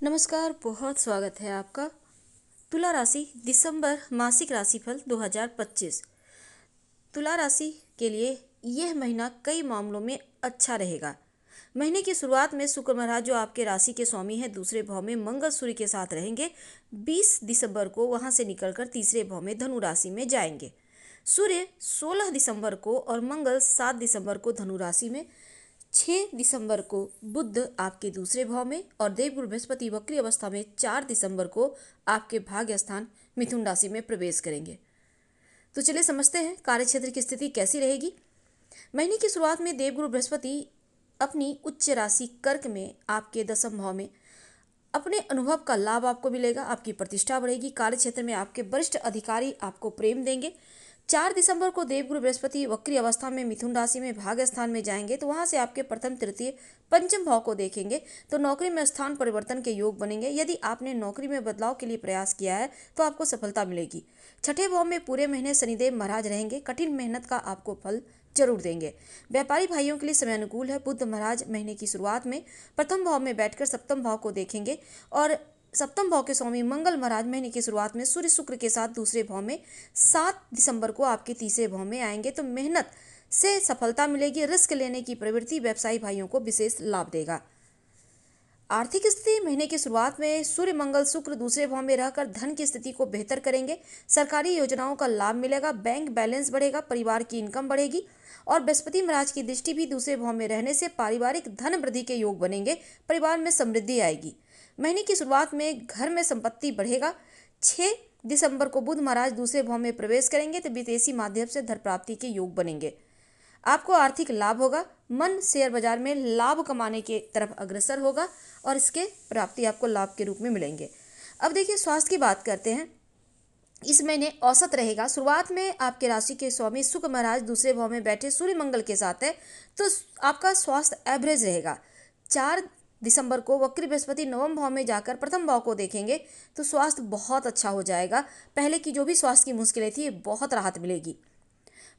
नमस्कार, बहुत स्वागत है आपका। तुला राशि दिसंबर मासिक राशिफल 2025। तुला राशि के लिए यह महीना कई मामलों में अच्छा रहेगा। महीने की शुरुआत में शुक्र महाराज जो आपके राशि के स्वामी हैं दूसरे भाव में मंगल सूर्य के साथ रहेंगे। 20 दिसंबर को वहां से निकलकर तीसरे भाव में धनु राशि में जाएंगे। सूर्य 16 दिसंबर को और मंगल 7 दिसंबर को धनु राशि में, 6 दिसंबर को बुध आपके दूसरे भाव में और देवगुरु बृहस्पति वक्री अवस्था में 4 दिसंबर को आपके भाग्य स्थान मिथुन राशि में प्रवेश करेंगे। तो चलिए समझते हैं कार्यक्षेत्र की स्थिति कैसी रहेगी। महीने की शुरुआत में देवगुरु बृहस्पति अपनी उच्च राशि कर्क में आपके दसम भाव में अपने अनुभव का लाभ आपको मिलेगा। आपकी प्रतिष्ठा बढ़ेगी। कार्यक्षेत्र में आपके वरिष्ठ अधिकारी आपको प्रेम देंगे। 4 दिसंबर को देवगुरु बृहस्पति वक्री अवस्था में मिथुन राशि में भाग्य स्थान में जाएंगे तो वहां से आपके प्रथम तृतीय पंचम भाव को देखेंगे तो नौकरी में स्थान परिवर्तन के योग बनेंगे। यदि आपने नौकरी में बदलाव के लिए प्रयास किया है तो आपको सफलता मिलेगी। छठे भाव में पूरे महीने शनिदेव महाराज रहेंगे। कठिन मेहनत का आपको फल जरूर देंगे। व्यापारी भाइयों के लिए समय अनुकूल है। बुध महाराज महीने की शुरुआत में प्रथम भाव में बैठकर सप्तम भाव को देखेंगे और सप्तम भाव के स्वामी मंगल महाराज महीने की शुरुआत में सूर्य शुक्र के साथ दूसरे भाव में 7 दिसंबर को आपके तीसरे भाव में आएंगे तो मेहनत से सफलता मिलेगी। रिस्क लेने की प्रवृत्ति व्यवसायी भाइयों को विशेष लाभ देगा। आर्थिक स्थिति महीने की शुरुआत में सूर्य मंगल शुक्र दूसरे भाव में रहकर धन की स्थिति को बेहतर करेंगे। सरकारी योजनाओं का लाभ मिलेगा। बैंक बैलेंस बढ़ेगा। परिवार की इनकम बढ़ेगी और बृहस्पति महाराज की दृष्टि भी दूसरे भाव में रहने से पारिवारिक धन वृद्धि के योग बनेंगे। परिवार में समृद्धि आएगी। महीने की शुरुआत में घर में संपत्ति बढ़ेगा। 6 दिसंबर को बुध महाराज दूसरे भाव में प्रवेश करेंगे तो विदेशी माध्यम से धन प्राप्ति के योग बनेंगे। आपको आर्थिक लाभ होगा। मन शेयर बाजार में लाभ कमाने के तरफ अग्रसर होगा और इसके प्राप्ति आपको लाभ के रूप में मिलेंगे। अब देखिए स्वास्थ्य की बात करते हैं। इस महीने औसत रहेगा। शुरुआत में आपके राशि के स्वामी शुक्र महाराज दूसरे भाव में बैठे सूर्य मंगल के साथ है तो आपका स्वास्थ्य एवरेज रहेगा। 4 दिसंबर को वक्री बृहस्पति नवम भाव में जाकर प्रथम भाव को देखेंगे तो स्वास्थ्य बहुत अच्छा हो जाएगा। पहले की जो भी स्वास्थ्य की मुश्किलें थी बहुत राहत मिलेगी।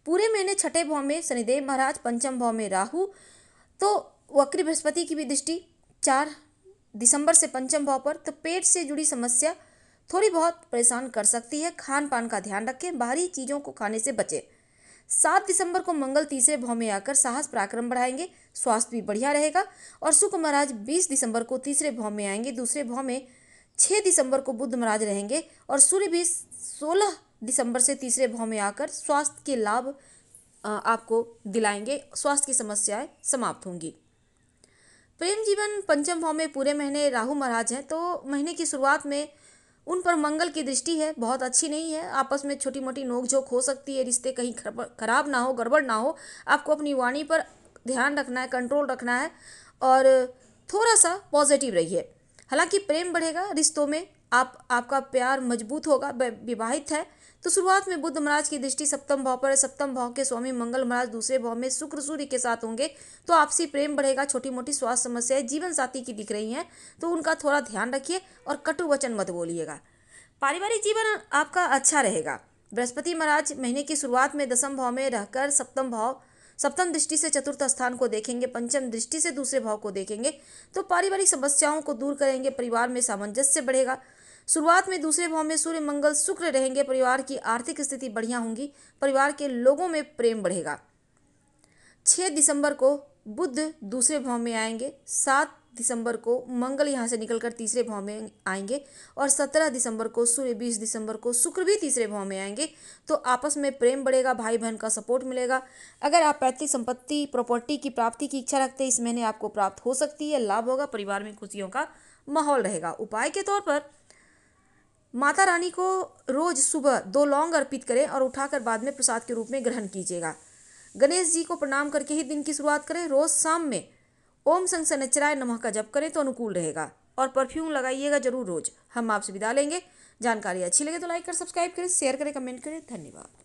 पूरे महीने छठे भाव में शनिदेव महाराज, पंचम भाव में राहु, तो वक्री बृहस्पति की भी दृष्टि 4 दिसंबर से पंचम भाव पर, तो पेट से जुड़ी समस्या थोड़ी बहुत परेशान कर सकती है। खान पान का ध्यान रखें। बाहरी चीज़ों को खाने से बचें। 7 दिसंबर को मंगल तीसरे भाव में आकर साहस पराक्रम बढ़ाएंगे। स्वास्थ्य भी बढ़िया रहेगा और शुक्र महाराज 20 दिसंबर को तीसरे भाव में आएंगे। दूसरे भाव में 6 दिसंबर को बुध महाराज रहेंगे और सूर्य भी 16 दिसंबर से तीसरे भाव में आकर स्वास्थ्य के लाभ आपको दिलाएंगे। स्वास्थ्य की समस्याएं समाप्त होंगी। प्रेम जीवन पंचम भाव में पूरे महीने राहु महाराज हैं तो महीने की शुरुआत में उन पर मंगल की दृष्टि है, बहुत अच्छी नहीं है। आपस में छोटी मोटी नोकझोंक हो सकती है। रिश्ते कहीं खराब ना हो, गड़बड़ ना हो। आपको अपनी वाणी पर ध्यान रखना है, कंट्रोल रखना है और थोड़ा सा पॉजिटिव रहिए। हालांकि प्रेम बढ़ेगा। रिश्तों में आपका प्यार मजबूत होगा। विवाहित है तो शुरुआत में बुध महाराज की दृष्टि सप्तम भाव पर है। सप्तम भाव के स्वामी मंगल महाराज दूसरे भाव में शुक्र सूर्य के साथ होंगे तो आपसी प्रेम बढ़ेगा। छोटी मोटी स्वास्थ्य समस्याएं जीवन साथी की दिख रही हैं तो उनका थोड़ा ध्यान रखिए और कटु वचन मत बोलिएगा। पारिवारिक जीवन आपका अच्छा रहेगा। बृहस्पति महाराज महीने की शुरुआत में दसम भाव में रहकर सप्तम दृष्टि से चतुर्थ स्थान को देखेंगे। पंचम दृष्टि से दूसरे भाव को देखेंगे तो पारिवारिक समस्याओं को दूर करेंगे। परिवार में सामंजस्य बढ़ेगा। शुरुआत में दूसरे भाव में सूर्य मंगल शुक्र रहेंगे। परिवार की आर्थिक स्थिति बढ़िया होंगी। परिवार के लोगों में प्रेम बढ़ेगा। 6 दिसंबर को बुध दूसरे भाव में आएंगे। 7 दिसंबर को मंगल यहाँ से निकलकर तीसरे भाव में आएंगे और 17 दिसंबर को सूर्य, 20 दिसंबर को शुक्र भी तीसरे भाव में आएंगे तो आपस में प्रेम बढ़ेगा। भाई बहन का सपोर्ट मिलेगा। अगर आप पैतृक संपत्ति प्रॉपर्टी की प्राप्ति की इच्छा रखते हैं इस महीने आपको प्राप्त हो सकती है। लाभ होगा। परिवार में खुशियों का माहौल रहेगा। उपाय के तौर पर माता रानी को रोज सुबह 2 लौंग अर्पित करें और उठाकर बाद में प्रसाद के रूप में ग्रहण कीजिएगा। गणेश जी को प्रणाम करके ही दिन की शुरुआत करें। रोज शाम में ओम संग शनिचराय नमः का जप करें तो अनुकूल रहेगा और परफ्यूम लगाइएगा जरूर रोज। हम आपसे विदा लेंगे। जानकारी अच्छी लगे तो लाइक कर सब्सक्राइब करें, शेयर करें, कमेंट करें। धन्यवाद।